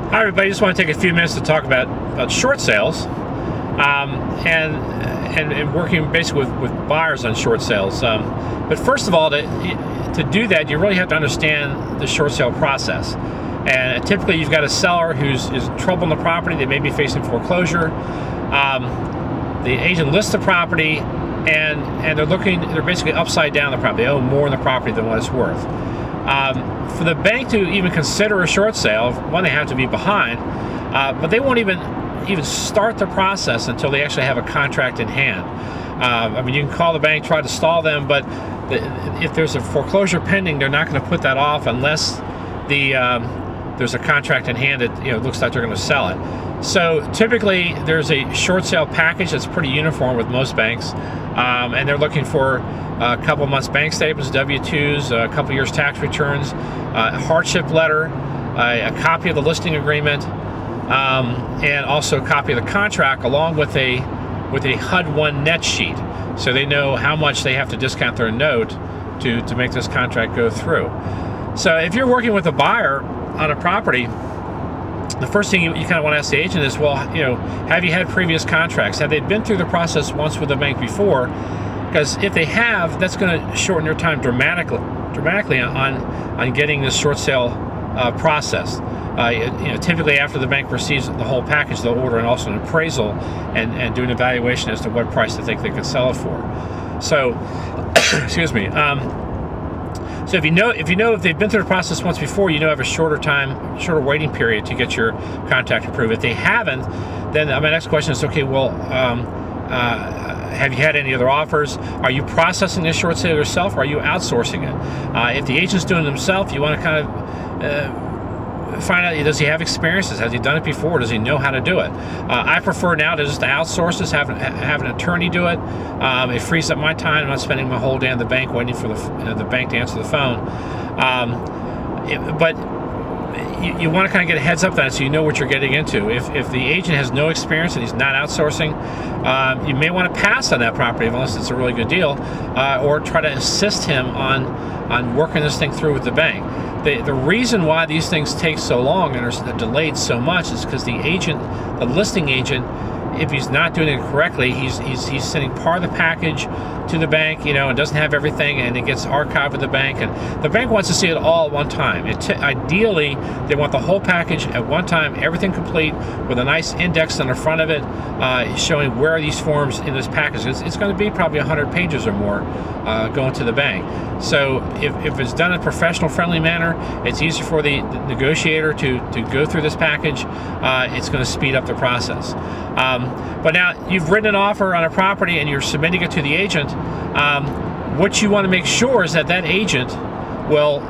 Hi everybody, just want to take a few minutes to talk about short sales and working basically with buyers on short sales. But first of all, to do that, you really have to understand the short sale process. And typically you've got a seller who's in trouble in the property. They may be facing foreclosure. The agent lists the property and they're basically upside down the property. They owe more in the property than what it's worth. For the bank to even consider a short sale, one, they have to be behind, but they won't even start the process until they actually have a contract in hand. I mean, you can call the bank, try to stall them, but if there's a foreclosure pending, they're not going to put that off unless there's a contract in hand that looks like they're going to sell it. So typically there's a short sale package that's pretty uniform with most banks, and they're looking for a couple months bank statements, W-2s, a couple years tax returns, a hardship letter, a copy of the listing agreement, and also a copy of the contract along with a HUD-1 net sheet, so they know how much they have to discount their note to make this contract go through. So if you're working with a buyer on a property, the first thing you kind of want to ask the agent is, well, have you had previous contracts? Have they been through the process once with the bank before? Because if they have, that's going to shorten your time dramatically on getting this short sale process. Typically after the bank receives the whole package, they'll order and also an appraisal and do an evaluation as to what price they think they could sell it for. So, excuse me. So if they've been through the process once before, have a shorter waiting period to get your contract approved. If they haven't, then my next question is, okay, well, have you had any other offers? Are you processing this short sale yourself, or are you outsourcing it? If the agent's doing it himself, you want to kind of find out, does he have experiences? Has he done it before? Does he know how to do it? I prefer now to just outsource this, have an attorney do it. It frees up my time. I'm not spending my whole day in the bank waiting for the bank to answer the phone. But you want to kind of get a heads up on it so you know what you're getting into. If the agent has no experience and he's not outsourcing, you may want to pass on that property unless it's a really good deal, or try to assist him on working this thing through with the bank. The reason why these things take so long and are delayed so much is because the listing agent, if he's not doing it correctly, he's sending part of the package to the bank, and doesn't have everything, and it gets archived with the bank, and the bank wants to see it all at one time. Ideally, they want the whole package at one time, everything complete, with a nice index on the front of it, showing where are these forms in this package. It's going to be probably 100 pages or more going to the bank. So if it's done in a professional, friendly manner, it's easier for the negotiator to go through this package. It's going to speed up the process. But now you've written an offer on a property and you're submitting it to the agent. What you want to make sure is that agent will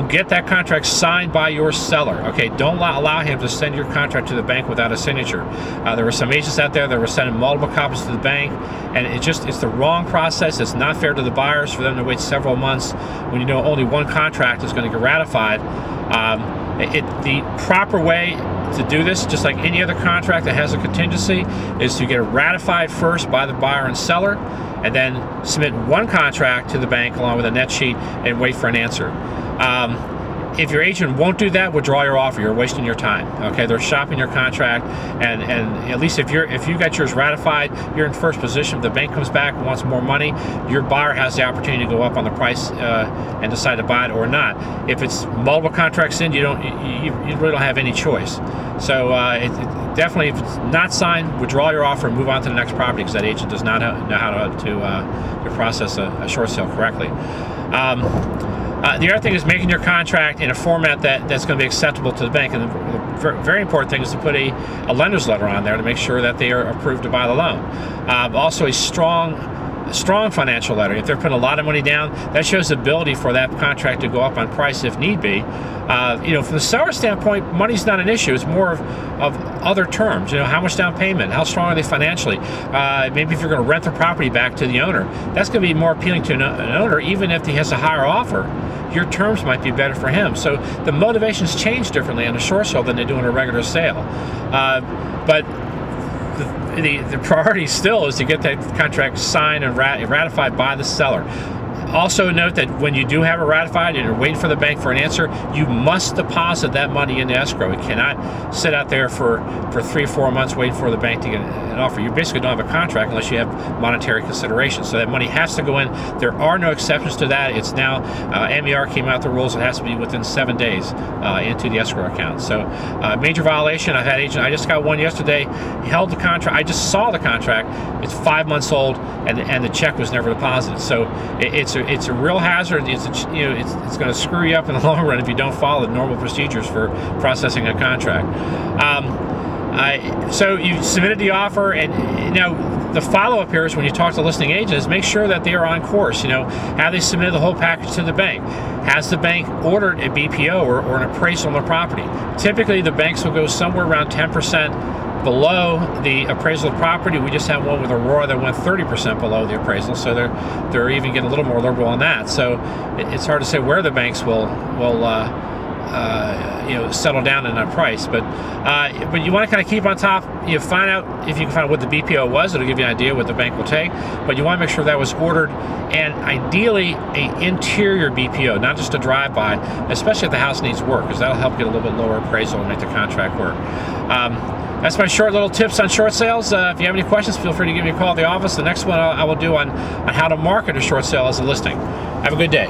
get that contract signed by your seller. Okay, don't allow him to send your contract to the bank without a signature. There were some agents out there that were sending multiple copies to the bank, and it's the wrong process. It's not fair to the buyers for them to wait several months when only one contract is going to get ratified. The proper way to do this, just like any other contract that has a contingency, is to get it ratified first by the buyer and seller, and then submit one contract to the bank along with a net sheet and wait for an answer. If your agent won't do that, withdraw your offer. You're wasting your time. Okay, they're shopping your contract, and at least if you got yours ratified, you're in first position. If the bank comes back and wants more money, your buyer has the opportunity to go up on the price and decide to buy it or not. If it's multiple contracts in, you really don't have any choice. So definitely, if it's not signed, withdraw your offer and move on to the next property, because that agent does not know how to process a short sale correctly. The other thing is making your contract in a format that's going to be acceptable to the bank. And the very important thing is to put a lender's letter on there to make sure that they are approved to buy the loan. Also, a strong financial letter. If they're putting a lot of money down, that shows the ability for that contract to go up on price if need be. From the seller standpoint, money's not an issue. It's more of other terms. How much down payment? How strong are they financially? Maybe if you're going to rent the property back to the owner, that's going to be more appealing to an owner, even if he has a higher offer. Your terms might be better for him. So the motivations change differently on a short sale than they do on a regular sale. But the priority still is to get that contract signed and ratified by the seller. Also note that when you do have it ratified and you're waiting for the bank for an answer, you must deposit that money into escrow. It cannot sit out there for 3 or 4 months waiting for the bank to get an offer. You basically don't have a contract unless you have monetary consideration. So that money has to go in. There are no exceptions to that. It's now, MER came out the rules, it has to be within 7 days into the escrow account. So major violation. I've had agent, I just got one yesterday. He held the contract. I just saw the contract. It's 5 months old, and the check was never deposited. So it's a real hazard. It's going to screw you up in the long run if you don't follow the normal procedures for processing a contract. So you submitted the offer, and now the follow-up here is when you talk to listing agents, make sure that they are on course. Have they submitted the whole package to the bank? Has the bank ordered a BPO or an appraisal on the property? Typically, the banks will go somewhere around 10% below the appraisal of property. We just had one with Aurora that went 30% below the appraisal, so they're even getting a little more liberal on that. So it's hard to say where the banks will settle down in that price, but you want to kind of keep on top. You find out if you can find out what the BPO was. It'll give you an idea what the bank will take, but you want to make sure that was ordered, and ideally an interior BPO, not just a drive-by, especially if the house needs work, because that'll help get a little bit lower appraisal and make the contract work. That's my short little tips on short sales. If you have any questions, feel free to give me a call at the office. The next one I will do on how to market a short sale as a listing. Have a good day.